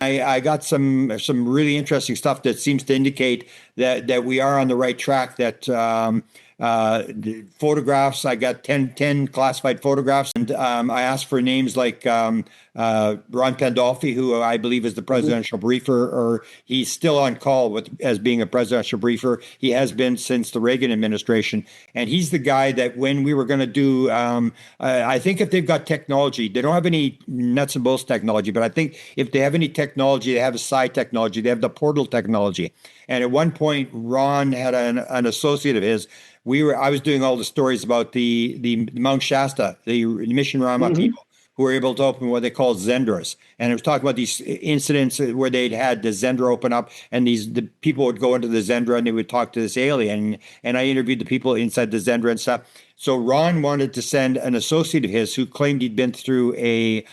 I got some really interesting stuff that seems to indicate that we are on the right track. That the photographs, I got 10 classified photographs, and I asked for names like Ron Pandolfi, who I believe is the presidential briefer, or he's still on call as being a presidential briefer. He has been since the Reagan administration, and he's the guy that when we were going to do, I think if they've got technology, they don't have any nuts and bolts technology, but I think if they have any technology, they have a side technology, they have the portal technology. And at one point, Ron had an associate of his. I was doing all the stories about the Mount Shasta, the Mission Rama people who were able to open what they call Zendras. And it was talking about these incidents where they'd had the Zendra open up, and the people would go into the Zendra and they would talk to this alien. And I interviewed the people inside the Zendra and stuff. So Ron wanted to send an associate of his who claimed he'd been through a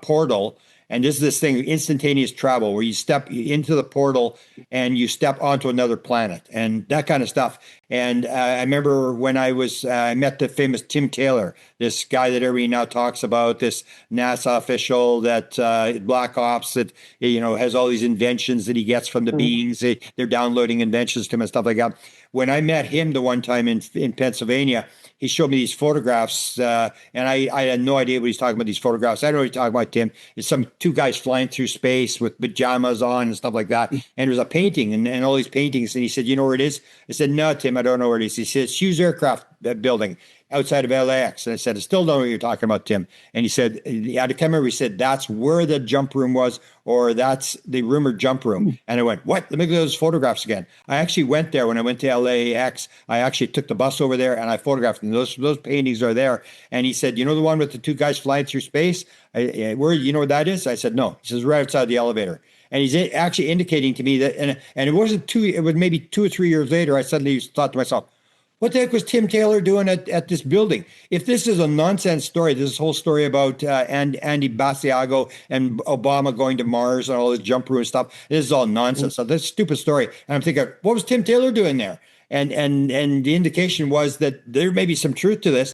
portal. And this is this thing, instantaneous travel, where you step into the portal and you step onto another planet and that kind of stuff. And I remember when I met the famous Tim Taylor, this guy that everybody now talks about, this NASA official that Black Ops that, has all these inventions that he gets from the beings. They're downloading inventions to him and stuff like that. When I met him the one time in Pennsylvania, he showed me these photographs, and I had no idea what he's talking about, these photographs. I don't know what he's talking about, Tim. It's some two guys flying through space with pajamas on and stuff like that. And there's a painting and all these paintings. And he said, you know where it is? I said, no, Tim, I don't know where it is. He said, it's Hughes Aircraft Building outside of LAX. And I said, I still don't know what you're talking about, Tim. And he said, I can't remember. He said, that's where the jump room was, or that's the rumored jump room. And I went, what? Let me look at those photographs again. I actually went there when I went to LAX. I actually took the bus over there and I photographed them. Those paintings are there. And he said, you know the one with the two guys flying through space? Where, you know where that is? I said, no. He says, right outside the elevator. And he's actually indicating to me that, and it wasn't it was maybe 2 or 3 years later, I suddenly thought to myself, what the heck was Tim Taylor doing at this building? If this is a nonsense story, this whole story about Andy Basiago and Obama going to Mars and all this jump room stuff, this is all nonsense. So this stupid story. And I'm thinking, what was Tim Taylor doing there? And the indication was that there may be some truth to this.